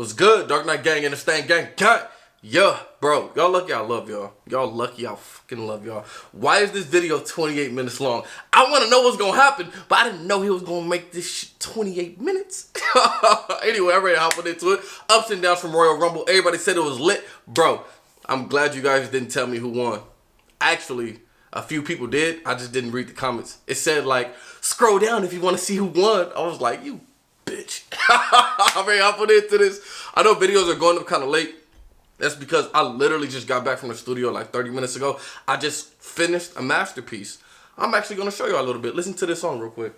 What's good? Dark Knight Gang and the Stain Gang. Gang. Yeah, bro. Y'all lucky I love y'all. Y'all lucky I fucking love y'all. Why is this video 28 minutes long? I want to know what's going to happen, but I didn't know he was going to make this shit 28 minutes. Anyway, I'm ready to hop into it. Ups and downs from Royal Rumble. Everybody said it was lit. Bro, I'm glad you guys didn't tell me who won. Actually, a few people did. I just didn't read the comments. It said, like, scroll down if you want to see who won. I was like, you bitch. I'm ready to hop into this. I know videos are going up kind of late. That's because I literally just got back from the studio like 30 minutes ago. I just finished a masterpiece. I'm actually going to show you a little bit. Listen to this song real quick.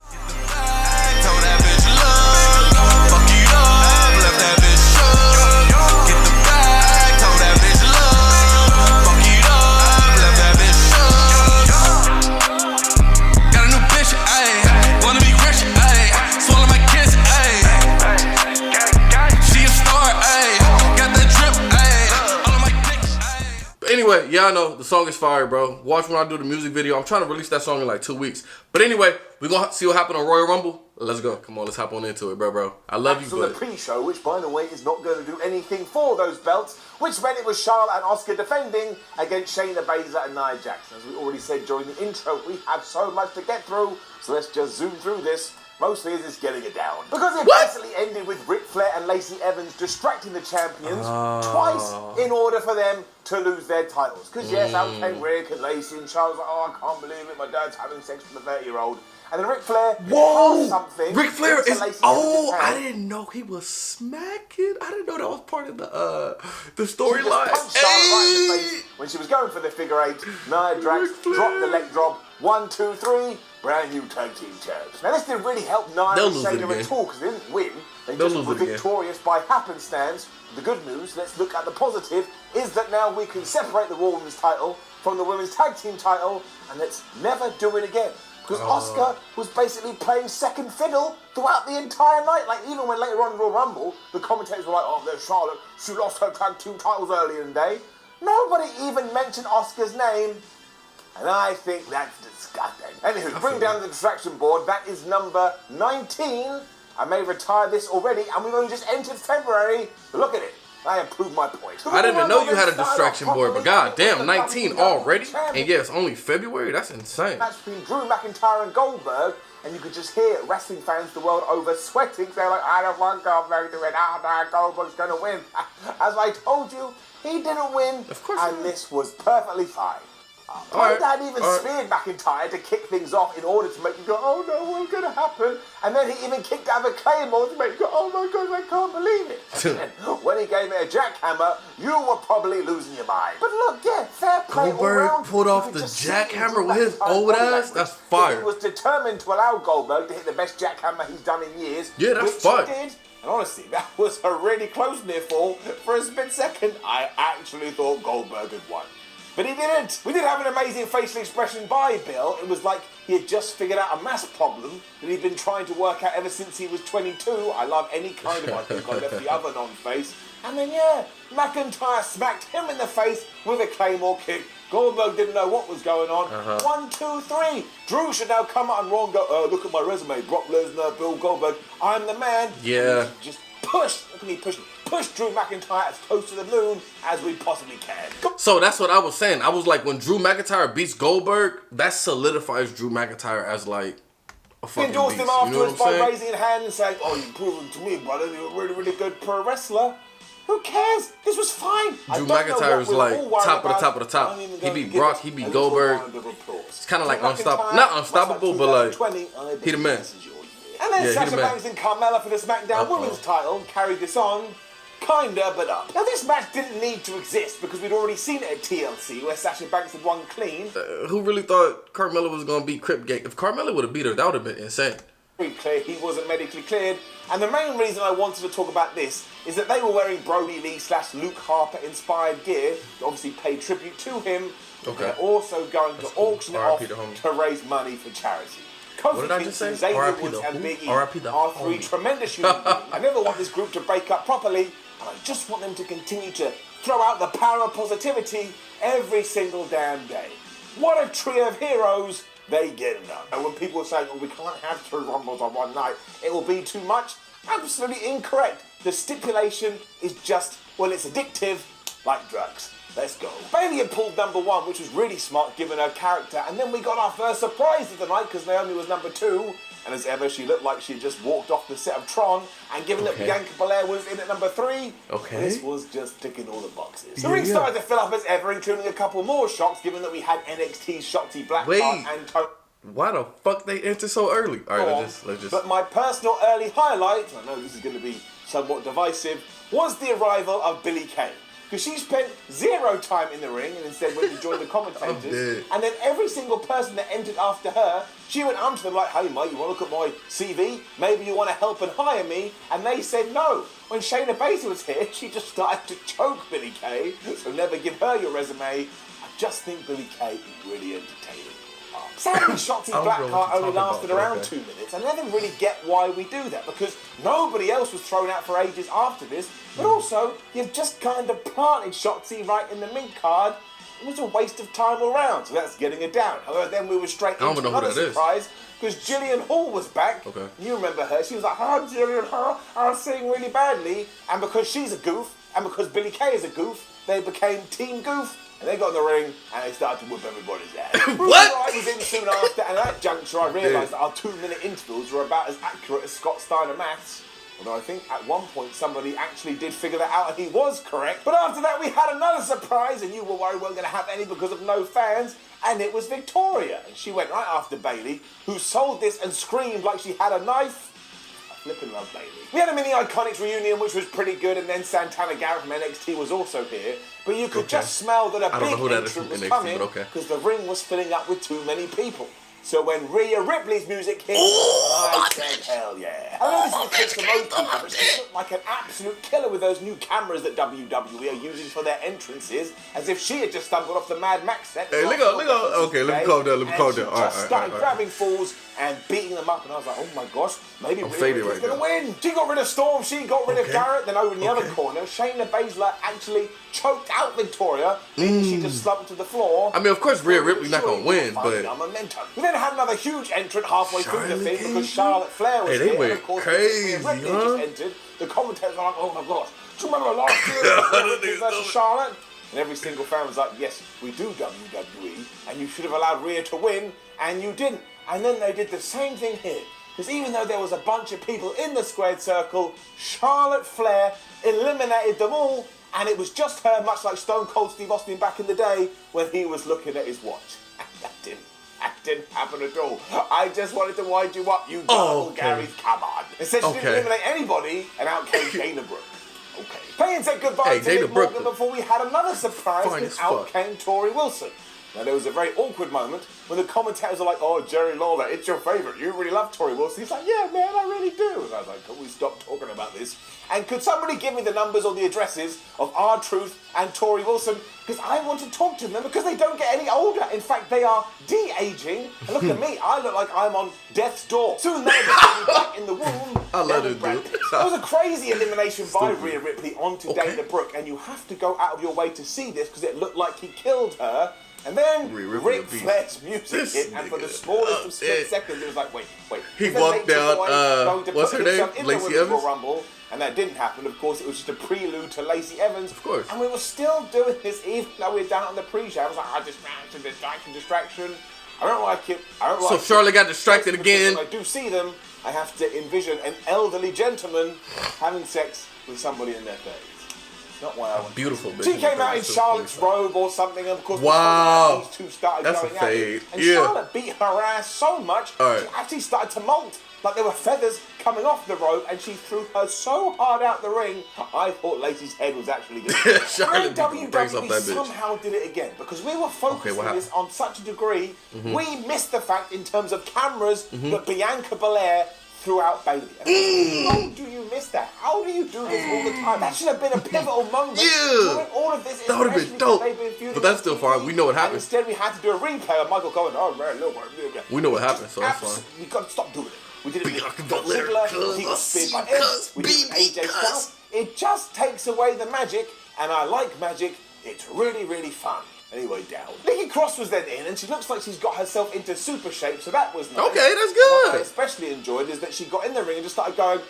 Anyway, yeah, I know the song is fire, bro. Watch when I do the music video. I'm trying to release that song in like 2 weeks. But anyway, we're going to see what happened on Royal Rumble. Let's go. Come on, let's hop on into it, bro. I love you, but... the pre-show, which, by the way, is not going to do anything for those belts, which meant it was Charlotte and Asuka defending against Shayna Baszler and Nia Jackson. As we already said during the intro, we have so much to get through, so let's just zoom through this. Mostly is just getting it down. Because it basically ended with Ric Flair and Lacey Evans distracting the champions twice in order for them to lose their titles. Because yes, out came Rick and Lacey and Charles like, oh, I can't believe it, my dad's having sex with a 30-year-old. And then Ric Flair passed something. Ric Flair is, I didn't know he was smacking. I didn't know that was part of the storyline. Punched Charlotte right in the face when she was going for the figure eight. Nia Jax dropped the leg drop. 1, 2, 3. Brand new tag team champs. Now this didn't really help Nia and Shayna at all because they didn't win. They just were victorious by happenstance. The good news, let's look at the positive, is that now we can separate the Raw Women's title from the Women's Tag Team title, and let's never do it again. Because Asuka was basically playing second fiddle throughout the entire night. Like, even when later on in Royal Rumble, the commentators were like, oh, there's Charlotte. She lost her tag team titles earlier in the day. Nobody even mentioned Asuka's name. And I think that's disgusting. Anywho, bring down the distraction board. That is number 19. I may retire this already, and we've only just entered February. But look at it. I have proved my point. I didn't even know you had a distraction board, but goddamn, 19 already? And yeah, it's only February? That's insane. Match between Drew McIntyre and Goldberg, and you could just hear wrestling fans the world over sweating. They're like, I don't want Goldberg to win. Oh, no, Goldberg's going to win. As I told you, he didn't win. Of course and this was perfectly fine. My dad even speared McIntyre to kick things off in order to make you go, oh no, what's going to happen? And then he even kicked out a Claymore to make you go, oh my God, I can't believe it. And when he gave me a jackhammer, you were probably losing your mind. But look, yeah, fair play all round. Goldberg pulled off the jackhammer with his old ass? That's fire. He was determined to allow Goldberg to hit the best jackhammer he's done in years. Yeah, that's fire. He did. And honestly, that was a really close near fall. For a split second, I actually thought Goldberg had won. But he didn't. We did have an amazing facial expression by Bill. It was like he had just figured out a math problem that he'd been trying to work out ever since he was 22. I love any kind of, I think I left the other non-face. And then, yeah, McIntyre smacked him in the face with a Claymore kick. Goldberg didn't know what was going on. 1, 2, 3. Drew should now come out and Raw and go, look at my resume. Brock Lesnar, Bill Goldberg. I'm the man. Yeah. Just push. Look at me pushing. Push Drew McIntyre as close to the moon as we possibly can. So that's what I was saying. I was like, when Drew McIntyre beats Goldberg, that solidifies Drew McIntyre as like a fucking beast. He endorsed him afterwards by raising a hand and saying, oh, you've proven to me, brother, you're a really, really good pro wrestler. Who cares? This was fine. Drew McIntyre is like top of the top. He beat Brock, he beat Goldberg. It's kind of like not unstoppable, but like, he the man. And then Sasha Banks and Carmella for the SmackDown Women's title carried this on. Kinda, but up. Now, this match didn't need to exist because we'd already seen it at TLC where Sasha Banks had won clean. Who really thought Carmella was going to beat Cryptgate? If Carmella would have beat her, that would have been insane. Very clear he wasn't medically cleared. And the main reason I wanted to talk about this is that they were wearing Brody Lee / Luke Harper inspired gear to obviously pay tribute to him. Okay. They're also going to auction it off to raise money for charity. Kofi Kingston, Xavier Woods and Big E are three tremendous human beings. I never want this group to break up properly, and I just want them to continue to throw out the power of positivity every single damn day. What a trio of heroes, they get it done. And when people say, oh, we can't have 2 Rumbles on one night, it will be too much, absolutely incorrect. the stipulation is just, well, it's addictive, like drugs. Let's go. Bayley had pulled number 1, which was really smart given her character, and then we got our first surprise of the night because Naomi was number 2, and as ever, she looked like she had just walked off the set of Tron, and given that Bianca Belair was in at number 3, this was just ticking all the boxes. The ring started to fill up as ever, including a couple more shocks, given that we had NXT's Shotzi Blackheart and Tony. Why the fuck they enter so early? All right, let's just. But my personal early highlight, I know this is going to be somewhat divisive, was the arrival of Billie Kay. Because she spent 0 time in the ring and instead went to join the commentators. And then every single person that entered after her, she went on to them like, hey mate, you want to look at my CV? Maybe you want to help and hire me? And they said no. When Shayna Baszler was here, she just started to choke Billie Kay. So never give her your resume. I just think Billie Kay is really entertaining. Sadly, Shotzi Blackheart only lasted around 2 minutes. I never really get why we do that, because nobody else was thrown out for ages after this, but also, you've just kind of planted Shotzi right in the mid card. It was a waste of time all round, so that's getting her down. However, then we were straight into another surprise, because Jillian Hall was back. You remember her. She was like, oh, Jillian Hall, I was singing really badly. And because she's a goof, and because Billie Kay is a goof, they became Team Goof. And they got in the ring and they started to whip everybody's ass. What? I was in soon after, and at that juncture I realised that our 2-minute intervals were about as accurate as Scott Steiner maths. Although I think at one point somebody actually did figure that out and he was correct. But after that we had another surprise, and you were worried we weren't going to have any because of no fans, and it was Victoria. And she went right after Bayley, who sold this and screamed like she had a knife. Flipping love Bayley. We had a mini Iconics reunion which was pretty good, and then Santana Garrett from NXT was also here. But you could just smell that a big entrant was coming because the ring was filling up with too many people. So when Rhea Ripley's music hit, I said, hell yeah. I know this is the case for most people, but she looked like an absolute killer with those new cameras that WWE are using for their entrances, as if she had just stumbled off the Mad Max set. Hey, look on. Okay, let me calm down, All right, started grabbing fools and beating them up, and I was like, oh my gosh, maybe Rhea Ripley's going to win. She got rid of Storm, she got rid of Garrett, then over in the other corner, Shayna Baszler actually choked out Victoria, meaning she just slumped to the floor. I mean, of course, Rhea Ripley's not going to win, but... We then had another huge entrant halfway through the thing because Charlotte Flair was here, and of course, Rhea Ripley just entered. The commentators were like, oh my gosh, do you remember last year Rhea Ripley versus Charlotte? And every single fan was like, yes, we do WWE, and you should have allowed Rhea to win, and you didn't. And then they did the same thing here. Because even though there was a bunch of people in the squared circle, Charlotte Flair eliminated them all, and it was just her, much like Stone Cold Steve Austin back in the day when he was looking at his watch. And that didn't happen at all. I just wanted to wind you up, you Gary, come on. Instead she didn't eliminate anybody, and out came Dana Brooke. Okay. Payne said goodbye to Liv Morgan before we had another surprise, and out came Tori Wilson. Now, there was a very awkward moment when the commentators are like, oh, Jerry Lawler, it's your favourite. You really love Tori Wilson. He's like, yeah, man, I really do. And I was like, can we stop talking about this? And could somebody give me the numbers or the addresses of R-Truth and Tori Wilson? Because I want to talk to them because they don't get any older. In fact, they are de-aging. And look at me. I look like I'm on death's door. Soon they'll be back in the womb. I love it, dude. It was a crazy elimination by Rhea Ripley onto Dana Brooke. And you have to go out of your way to see this because it looked like he killed her. And then Ric Flair's music hit, and for the smallest of split seconds, it was like, wait. He walked down, what's her name? Lacey Evans? Rumble, and that didn't happen. Of course, it was just a prelude to Lacey Evans. Of course. And we were still doing this even though we were down on the pre-show. I was like, distraction. I don't like it. So Charlotte got distracted again. When I do see them, I have to envision an elderly gentleman having sex with somebody in their 30s. Not why I want beautiful bitch. She came out in Charlotte's robe or something, and of course, these two started going at it. And Charlotte beat her ass so much, she actually started to molt. Like there were feathers coming off the rope, and she threw her so hard out the ring, I thought Lacey's head was actually going to Charlotte WWE somehow did it again, because we were focusing this on such a degree, we missed the fact in terms of cameras that Bianca Belair throughout Bayley. How do you miss that? How do you do this all the time? That should have been a pivotal moment during all of this. That would have been dope. But that's still fine. We know what happened. Instead, we had to do a replay of Michael going, oh man, look. We know what happened, so that's fine. We got to stop doing it. We did it with Ziggler, he got speared by Edge, we did AJ Styles. It just takes away the magic, and I like magic. It's really, really fun. Anyway, down. Nikki Cross was then in, and she looks like she's got herself into super shape, so that was nice. Okay, that's good. What I especially enjoyed is that she got in the ring and just started going,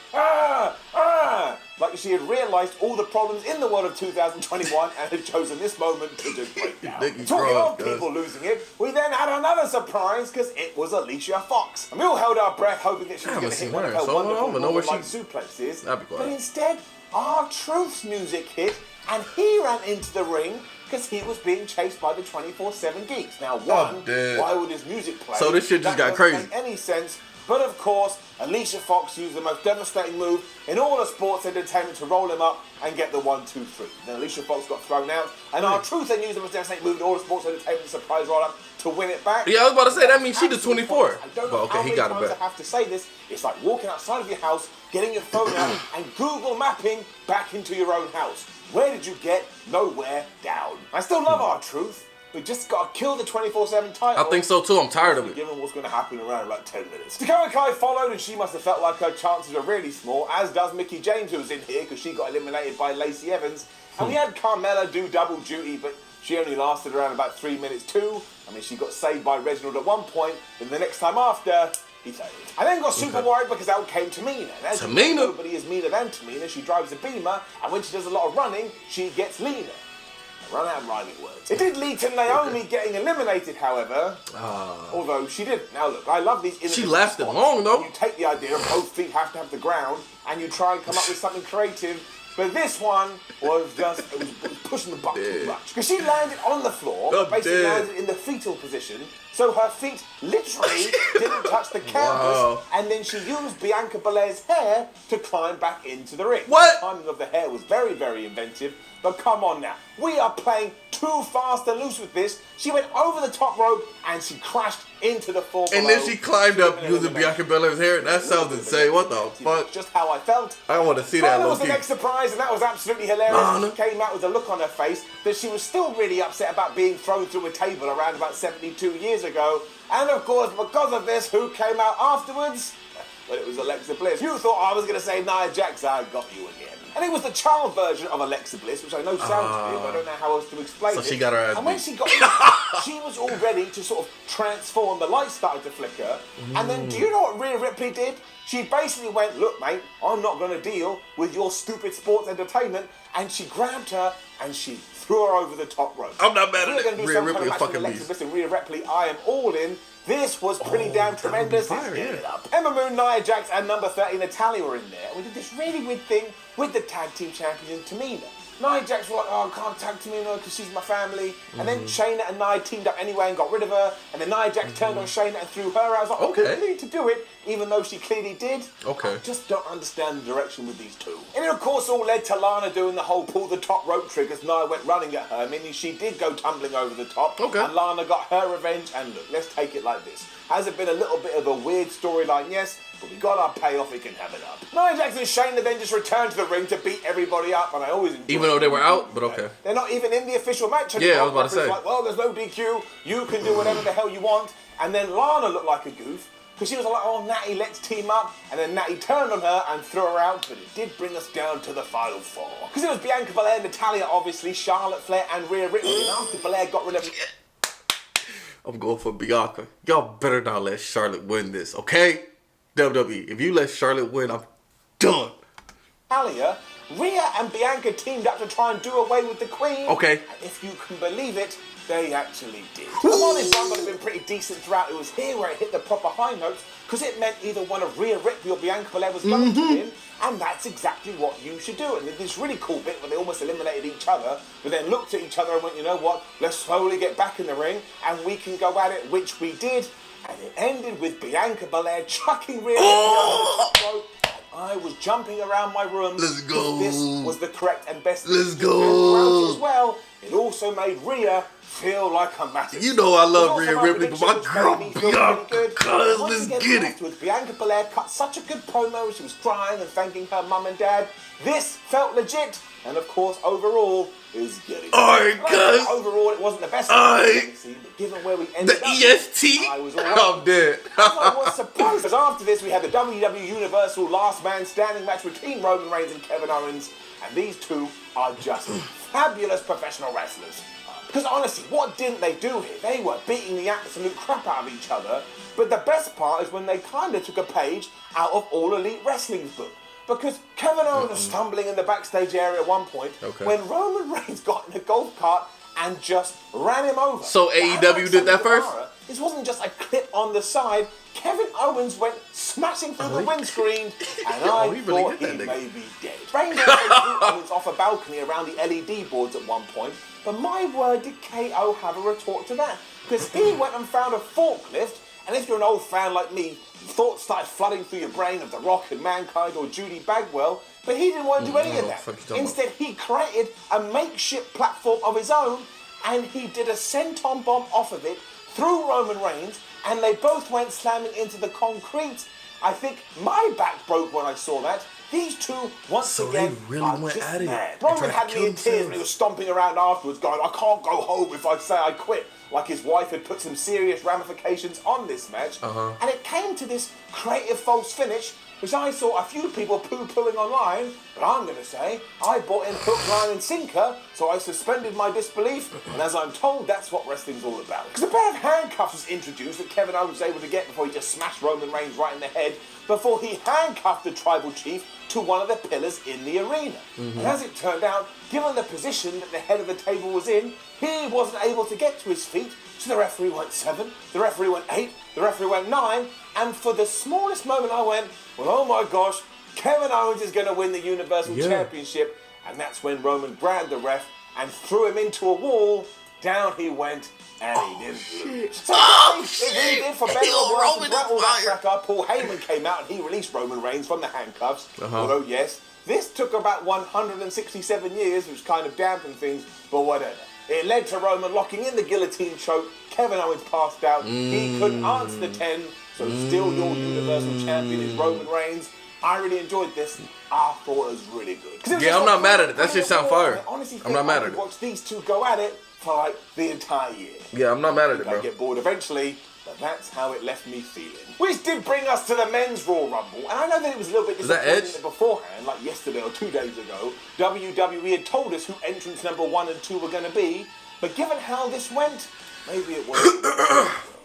like she had realised all the problems in the world of 2021 and had chosen this moment to just break down. Talking of people losing it, we then had another surprise because it was Alicia Fox. And we all held our breath hoping that she was going to hit one of her wonderful Northern Light suplexes. But instead, R-Truth's music hit and he ran into the ring because he was being chased by the 24/7 geeks. Now, why would his music play? So this shit just got crazy. That doesn't make any sense. But of course, Alicia Fox used the most devastating move in all of sports entertainment to roll him up and get the 1, 2, 3. Then Alicia Fox got thrown out, and R-Truth then used the most devastating move in all of sports entertainment surprise roll up to win it back. Yeah, I was about to say that means she the 24. I don't know how many times I have to say this. It's like walking outside of your house, getting your phone out, and Google mapping back into your own house. Where did you get? Nowhere. Down. I still love R-Truth. We just got to kill the 24/7 title. I think so too. I'm tired of it. Given what's going to happen around about 10 minutes. Dakota Kai followed, and she must have felt like her chances were really small, as does Mickie James, who was in here because she got eliminated by Lacey Evans. And we had Carmella do double duty, but she only lasted around about 3 minutes too. I mean, she got saved by Reginald at one point, and the next time after, he failed. I then got super worried because out came Tamina. And as you know, nobody is meaner than Tamina. She drives a Beamer, and when she does a lot of running, she gets leaner. Run out of rhyming words. It did lead to Naomi getting eliminated, however. Although she didn't. Now look, I love these innovative She lasted long though. You take the idea of both feet have to have the ground, and you try and come up with something creative. But this one was just, it was pushing the button too much. Because she landed on the floor, basically landed in the fetal position, so her feet literally didn't touch the canvas, and then she used Bianca Belair's hair to climb back into the ring. What? The timing of the hair was very, very inventive, but come on now. We are playing too fast and loose with this. She went over the top rope, and she crashed into the floor below. And then she climbed up using Bianca Belair's hair. That sounds insane. What the fuck? Just how I felt. I want to see that. That was the next surprise, and that was absolutely hilarious. She came out with a look on her face that she was still really upset about being thrown through a table around about 72 years ago. And of course, because of this, who came out afterwards? Well, it was Alexa Bliss. You thought I was going to say Nia Jax. I got you again. And it was the child version of Alexa Bliss, which I know sounds weird, but I don't know how else to explain it. So she got her ass And when she got in, she was all ready to sort of transform. The light started to flicker. And then, do you know what Rhea Ripley did? She basically went, look, mate, I'm not going to deal with your stupid sports entertainment. And she grabbed her and she threw her over the top rope. I'm not mad at it. Rhea Ripley a fucking Alexa Bliss and Rhea Ripley, I am all in. This was pretty damn tremendous. Let's get it up. Emma Moon, Nia Jax, and number 30, Natalya were in there. And we did this really weird thing with the tag team champions, Tamina. Nia Jax were like, oh, I can't tag Tamina because she's my family. And then Shayna and Nia teamed up anyway and got rid of her. And then Nia Jax turned on Shayna and threw her out. I was like, okay, you need to do it, even though she clearly did. I just don't understand the direction with these two. And it, of course, all led to Lana doing the whole pull the top rope trick as Nia went running at her, meaning she did go tumbling over the top. And Lana got her revenge. And look, let's take it like this. Has it been a little bit of a weird storyline? Yes. But we got our payoff, we can have it up. Nia Jax and Shayna then just returned to the ring to beat everybody up, and I always enjoy even though they were out, but okay. They're not even in the official match anymore. Yeah, I was about to say. Like, well, there's no DQ, you can do whatever the hell you want. And then Lana looked like a goof, because she was like, oh, Natty, let's team up. And then Natty turned on her and threw her out, but it did bring us down to the final four. Because it was Bianca Belair, Natalya, obviously, Charlotte Flair, and Rhea Ripley. And after Belair got rid of... I'm going for Bianca. Y'all better not let Charlotte win this, okay? WWE, if you let Charlotte win, I'm done. Natalya, Rhea and Bianca teamed up to try and do away with the Queen. Okay. And if you can believe it, they actually did. The honest run would have been pretty decent throughout. It was here where it hit the proper high notes, because it meant either one of Rhea Ripley or Bianca Belair was going to win, and that's exactly what you should do. And there's this really cool bit where they almost eliminated each other, but then looked at each other and went, you know what, let's slowly get back in the ring, and we can go at it, which we did. And it ended with Bianca Belair chucking Rhea Ripley over the top rope. I was jumping around my room. Let's go. This was the correct and best. Let's go. As well, it also made Rhea feel like a massive. You know I love Rhea Ripley, but my girl Bianca, let's get it. Bianca Belair cut such a good promo. She was crying and thanking her mum and dad. This felt legit, and of course, overall, is getting. Alright, guys. Overall, it wasn't the best. But given where we ended the EST, I was all right. I'm dead. I was surprised, because after this, we had the WWE Universal Last Man Standing match between Roman Reigns and Kevin Owens, and these two are just fabulous professional wrestlers. Because honestly, what didn't they do here? They were beating the absolute crap out of each other. But the best part is when they kind of took a page out of All Elite Wrestling's book. because Kevin Owens was stumbling in the backstage area at one point when Roman Reigns got in a golf cart and just ran him over. So AEW did that first? This wasn't just a clip on the side. Kevin Owens went smashing through the windscreen, and I thought he may be dead. Reigns threw Owens off a balcony around the LED boards at one point, but my word, did KO have a retort to that? Because he went and found a forklift, and if you're an old fan like me, thoughts started flooding through your brain of The Rock and Mankind or Judy Bagwell, but he didn't want to do any of that. Instead, he created a makeshift platform of his own, and he did a senton bomb off of it through Roman Reigns, and they both went slamming into the concrete. I think my back broke when I saw that. These two, once again, they really went at it. Mad. Roman had me in tears when he was stomping around afterwards going, I can't go home if I say I quit. Like his wife had put some serious ramifications on this match. And it came to this creative false finish, which I saw a few people poo-pooing online, but I'm going to say I bought in hook, line and sinker, so I suspended my disbelief, and as I'm told, that's what wrestling's all about. Because a pair of handcuffs was introduced that Kevin Owens was able to get before he just smashed Roman Reigns right in the head, before he handcuffed the Tribal Chief to one of the pillars in the arena. And as it turned out, given the position that the head of the table was in, he wasn't able to get to his feet, so the referee went 7, the referee went 8, the referee went 9, and for the smallest moment I went, well, oh my gosh, Kevin Owens is going to win the Universal Championship, and that's when Roman grabbed the ref and threw him into a wall. Down he went, and he didn't lose. So it really did for better or worse. To rattle that cracker, Paul Heyman came out and he released Roman Reigns from the handcuffs. Although, yes, this took about 167 years, which kind of dampened things, but whatever. It led to Roman locking in the guillotine choke. Kevin Owens passed out. He couldn't answer the 10, so still your Universal Champion is Roman Reigns. I really enjoyed this. I thought it was really good. Yeah, I'm not mad at it. That shit sound fire. I'm not mad at it. Watch these two go at it for like the entire year. Yeah, I'm not mad at it, bro. I get bored eventually, but that's how it left me feeling. Which did bring us to the men's Royal Rumble, and I know that it was a little bit disappointing that beforehand, like yesterday or 2 days ago, WWE had told us who entrants number 1 and 2 were going to be, but given how this went, maybe it wasn't.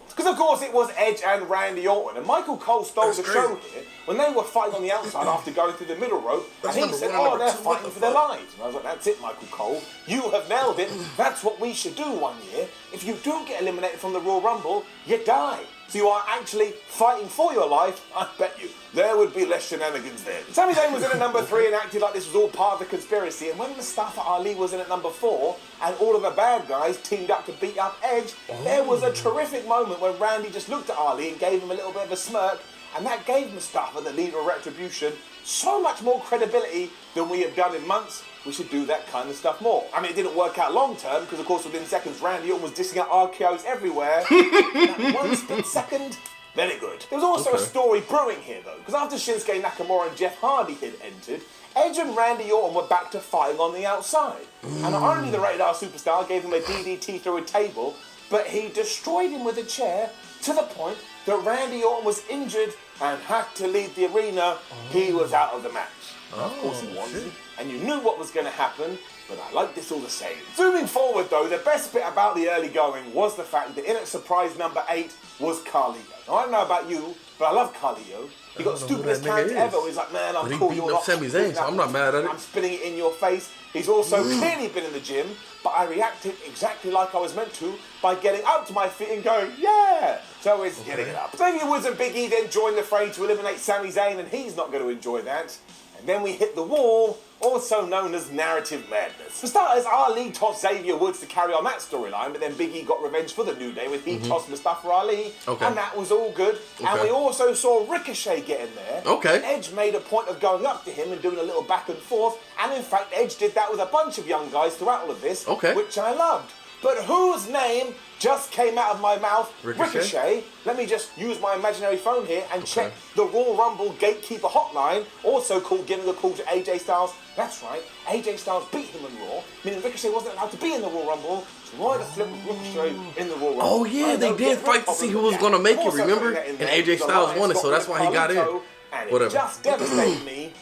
Because, of course, it was Edge and Randy Orton. And Michael Cole stole the show here when they were fighting on the outside after going through the middle rope. And he said, oh, they're fighting for their lives. And I was like, that's it, Michael Cole. You have nailed it. That's what we should do one year. If you do get eliminated from the Royal Rumble, you die. So you are actually fighting for your life. I bet you there would be less shenanigans then. Sami Zayn was in at number 3 and acted like this was all part of the conspiracy. And when Mustafa Ali was in at number 4 and all of the bad guys teamed up to beat up Edge, there was a terrific moment when Randy just looked at Ali and gave him a little bit of a smirk. And that gave Mustafa, the leader of Retribution, so much more credibility than we have done in months. We should do that kind of stuff more. I mean, it didn't work out long term because, of course, within seconds, Randy Orton was dissing out RKOs everywhere. That 1 split second, very good. There was also a story brewing here, though, because after Shinsuke Nakamura and Jeff Hardy had entered, Edge and Randy Orton were back to fighting on the outside. And not only the Rated R Superstar gave him a DDT through a table, but he destroyed him with a chair to the point that Randy Orton was injured and had to leave the arena. He was out of the match. Of course he was. And you knew what was going to happen, but I like this all the same. Zooming forward though, the best bit about the early going was the fact that in at surprise number 8 was Carlio. Now I don't know about you, but I love Carlio. He got the stupidest character ever. He's like, man, I'm cool, you're not. Sami Zayn, so I'm not mad at it. I'm spinning it in your face. He's also clearly been in the gym, but I reacted exactly like I was meant to by getting up to my feet and going, yeah! So it's getting it up. Xavier Woods and Big E then joined the fray to eliminate Sami Zayn, and he's not going to enjoy that. And then we hit the wall, also known as narrative madness. For starters, Ali tossed Xavier Woods to carry on that storyline, but then Big E got revenge for the New Day when he tossed Mustafa Ali, and that was all good. And we also saw Ricochet get in there. Edge made a point of going up to him and doing a little back and forth, and in fact, Edge did that with a bunch of young guys throughout all of this, which I loved. But whose name just came out of my mouth? Ricochet. Let me just use my imaginary phone here and check the Royal Rumble Gatekeeper hotline, also called giving a call to AJ Styles. That's right, AJ Styles beat him in Raw, meaning Ricochet wasn't allowed to be in the Royal Rumble. So why the flip was Ricochet in the Royal Rumble? Oh yeah, they did fight to see who was going to make it, remember? And AJ Styles won it, so that's why he got in. And it just devastated me.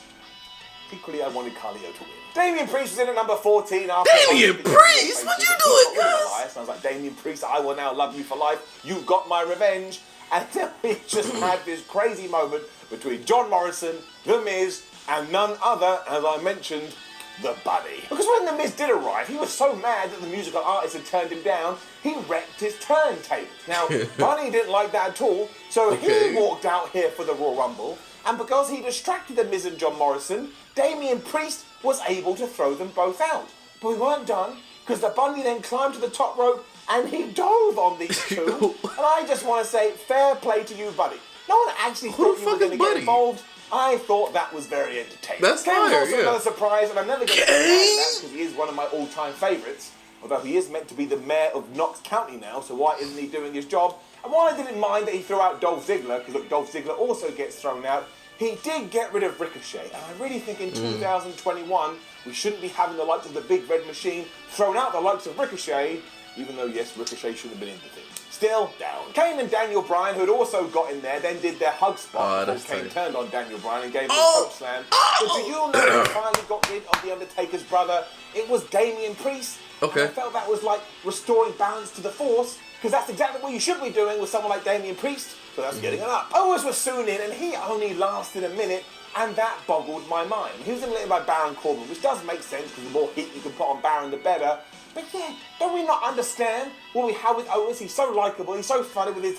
Equally, I wanted Carlio to win. Damian Priest was in at number 14 after... Damian Priest? What you doing, guys? I was like, Damian Priest, I will now love you for life. You got my revenge. And then we just had this crazy moment between John Morrison, The Miz, and none other, as I mentioned, the Bunny. Because when The Miz did arrive, he was so mad that the musical artist had turned him down, he wrecked his turntable. Now, Bunny didn't like that at all, so he walked out here for the Royal Rumble, and because he distracted The Miz and John Morrison, Damian Priest was able to throw them both out. But we weren't done, because the Bunny then climbed to the top rope and he dove on these two. And I just want to say, fair play to you, Buddy. No one actually thought you were going to get involved. I thought that was very entertaining. That's Kane's fire, also another surprise, and I'm never going to get that because he is one of my all-time favourites. Although he is meant to be the mayor of Knox County now, so why isn't he doing his job? And while I didn't mind that he threw out Dolph Ziggler, because look, Dolph Ziggler also gets thrown out, he did get rid of Ricochet. And I really think in 2021, we shouldn't be having the likes of the Big Red Machine thrown out the likes of Ricochet, even though, yes, Ricochet should have been in the thing. Still down. Kane and Daniel Bryan, who had also got in there, then did their hug spot before Kane turned on Daniel Bryan and gave him a choke slam. But do you know who finally got rid of The Undertaker's brother? It was Damian Priest. Okay. And I felt that was like restoring balance to the Force, because that's exactly what you should be doing with someone like Damian Priest. So that's getting it up. Owens was soon in, and he only lasted a minute, and that boggled my mind. He was eliminated by Baron Corbin, which does make sense, because the more heat you can put on Baron, the better. But yeah, don't we not understand what we have with Otis? He's so likeable, he's so funny with his...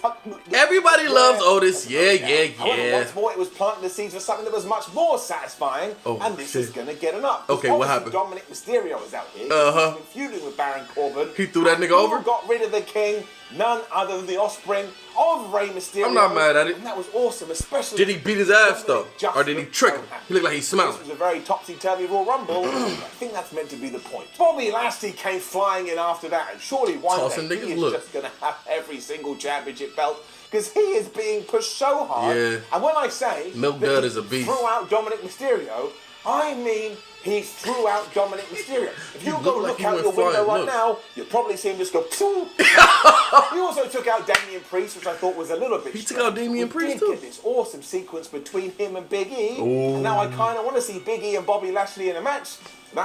Everybody loves Otis, yeah. However, once more, it was planting the seeds for something that was much more satisfying, and this is going to get an up. Okay, what happened? Dominic Mysterio is out here. He's been feuding with Baron Corbin. He threw that nigga over? Got rid of the King, none other than the offspring of Rey Mysterio. I'm not mad at it. And that was awesome, especially... Did he beat his ass, though? Or did he trick him? He looked like he smiled. This was a very topsy-turvy Royal Rumble. I think that's meant to be the point. Bobby Lashley came flying in after that, and surely one day he is just going to have every single championship belt, because he is being pushed so hard. Yeah. And when I say Milk Dud is a beast, threw out Dominic Mysterio, I mean he threw out Dominic Mysterio. If you go look out your window right now, you'll probably see him just go. He also took out Damian Priest, which I thought was a little bit. He took out Damian Priest too. Get this awesome sequence between him and Big E, and now I kind of want to see Big E and Bobby Lashley in a match.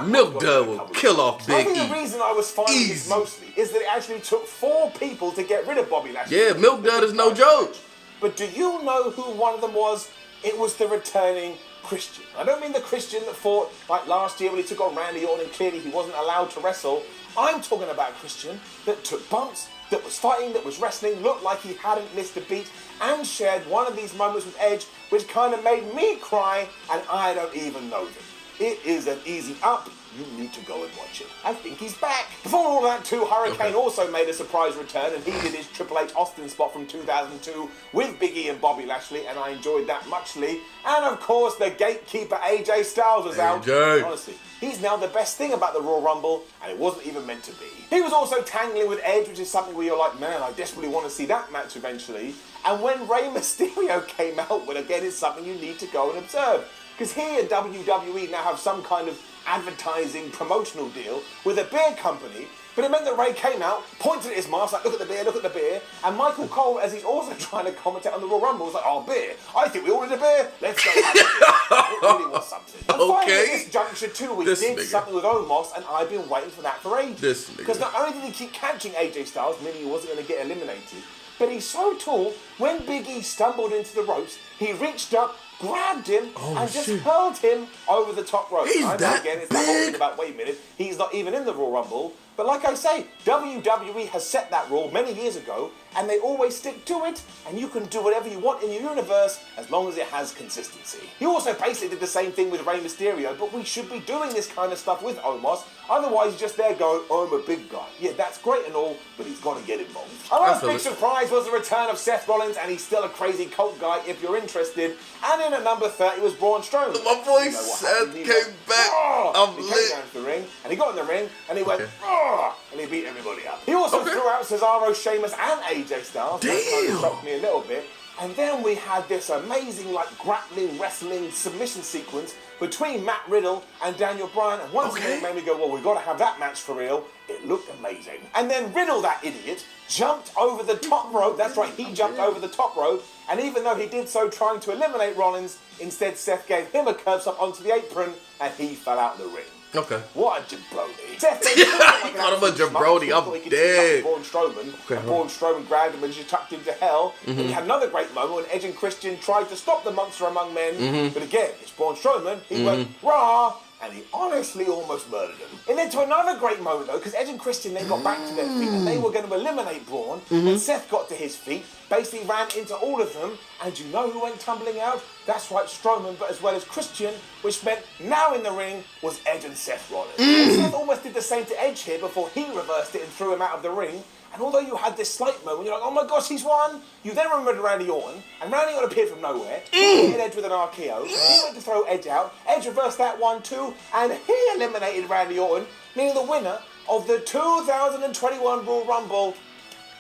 Milk Dud will kill off Big E. I think the reason I was finding this mostly is that it actually took 4 people to get rid of Bobby Lashley. Yeah, Milk Dud is no joke. But do you know who one of them was? It was the returning Christian. I don't mean the Christian that fought like last year when he took on Randy Orton and clearly he wasn't allowed to wrestle. I'm talking about Christian that took bumps, that was fighting, that was wrestling, looked like he hadn't missed a beat, and shared one of these moments with Edge, which kind of made me cry, and I don't even know them. It is an easy up. You need to go and watch it. I think he's back. Before all that too, Hurricane also made a surprise return, and he did his Triple H Austin spot from 2002 with Big E and Bobby Lashley, and I enjoyed that muchly. And of course, the gatekeeper AJ Styles was out. Honestly, he's now the best thing about the Royal Rumble, and it wasn't even meant to be. He was also tangling with Edge, which is something where you're like, man, I desperately want to see that match eventually. And when Rey Mysterio came out, well, again, it's something you need to go and observe. Because he and WWE now have some kind of advertising promotional deal with a beer company, but it meant that Ray came out, pointed at his mask, like, look at the beer, and Michael Cole, as he's also trying to commentate on the Royal Rumble, was like, oh, beer, I think we all need a beer, let's go have a beer. It really was something. And finally, at this juncture too, we did something with Omos, and I've been waiting for that for ages. Because not only did he keep catching AJ Styles, meaning he wasn't going to get eliminated, but he's so tall, when Big E stumbled into the ropes, he reached up, grabbed him, and just hurled him over the top rope. He's that again, it's that whole thing about, wait a minute, he's not even in the Royal Rumble. But like I say, WWE has set that rule many years ago, and they always stick to it, and you can do whatever you want in your universe as long as it has consistency. He also basically did the same thing with Rey Mysterio, but we should be doing this kind of stuff with Omos, otherwise you're just there going, oh, I'm a big guy. Yeah, that's great and all, but he's got to get involved. Our last big surprise was the return of Seth Rollins, and he's still a crazy cult guy if you're interested, and in at number 30 was Braun Strowman. My boy Seth came back. I'm lit. He came down to the ring, and he got in the ring, and he went, and he beat everybody up. He also threw out Cesaro, Sheamus, and AJ Styles. Damn. That kind of shocked me a little bit. And then we had this amazing, like, grappling, wrestling, submission sequence between Matt Riddle and Daniel Bryan. And once again, it made me go, well, we've got to have that match for real. It looked amazing. And then Riddle, that idiot, jumped over the top rope. That's right, he jumped over the top rope. And even though he did so trying to eliminate Rollins, instead Seth gave him a curb stop onto the apron, and he fell out of the ring. Okay. What a jabroni. Seth called him a jabroni. I'm dead. Braun Strowman. Okay, and Braun Strowman grabbed him and just tucked him to hell. And you had another great moment when Edge and Christian tried to stop the Monster Among Men. But again, it's Braun Strowman. He went, rah! And he honestly almost murdered him. It led to another great moment though, because Edge and Christian then got back to their feet and they were going to eliminate Braun. And Seth got to his feet, basically ran into all of them. And you know who went tumbling out? That's right, Strowman, but as well as Christian, which meant now in the ring was Edge and Seth Rollins. And Seth almost did the same to Edge here before he reversed it and threw him out of the ring. And although you had this slight moment, you're like, oh my gosh, he's won. You then remembered Randy Orton, and Randy Orton appeared from nowhere. He hit Edge with an RKO. He went to throw Edge out. Edge reversed that 1-2, and he eliminated Randy Orton, meaning the winner of the 2021 Royal Rumble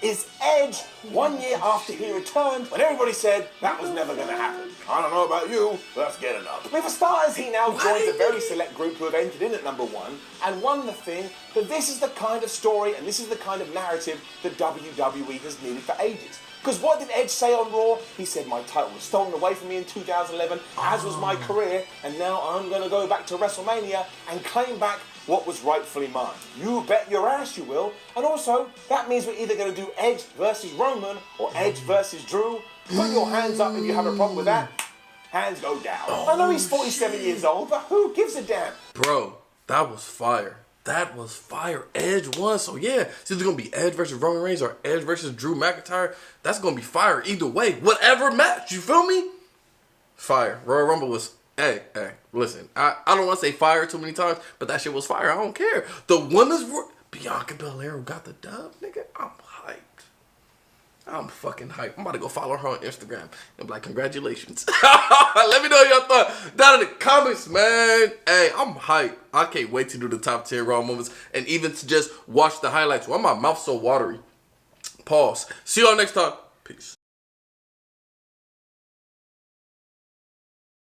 is Edge 1 year after he returned, when everybody said that was never going to happen. I don't know about you, but let's get it up. For starters, he now joins a very select group who have entered in at number 1 and won the thing that this is the kind of story and this is the kind of narrative that WWE has needed for ages. Because what did Edge say on Raw? He said, my title was stolen away from me in 2011, as was my career, and now I'm going to go back to WrestleMania and claim back what was rightfully mine. You bet your ass you will. And also, that means we're either going to do Edge versus Roman or Edge versus Drew. Put your hands up if you have a problem with that. Hands go down. I know he's 47 years old, but who gives a damn? Bro, that was fire. That was fire. Edge won. So yeah, it's either going to be Edge versus Roman Reigns or Edge versus Drew McIntyre. That's going to be fire either way. Whatever match, you feel me? Fire. Royal Rumble was... Hey, listen. I don't want to say fire too many times, but that shit was fire. I don't care. The women's... Bianca Belair got the dub, nigga. I'm hyped. I'm fucking hyped. I'm about to go follow her on Instagram and be like, congratulations. Let me know your thoughts down in the comments, man. Hey, I'm hyped. I can't wait to do the top 10 Raw moments and even to just watch the highlights. Why my mouth so watery? Pause. See y'all next time. Peace.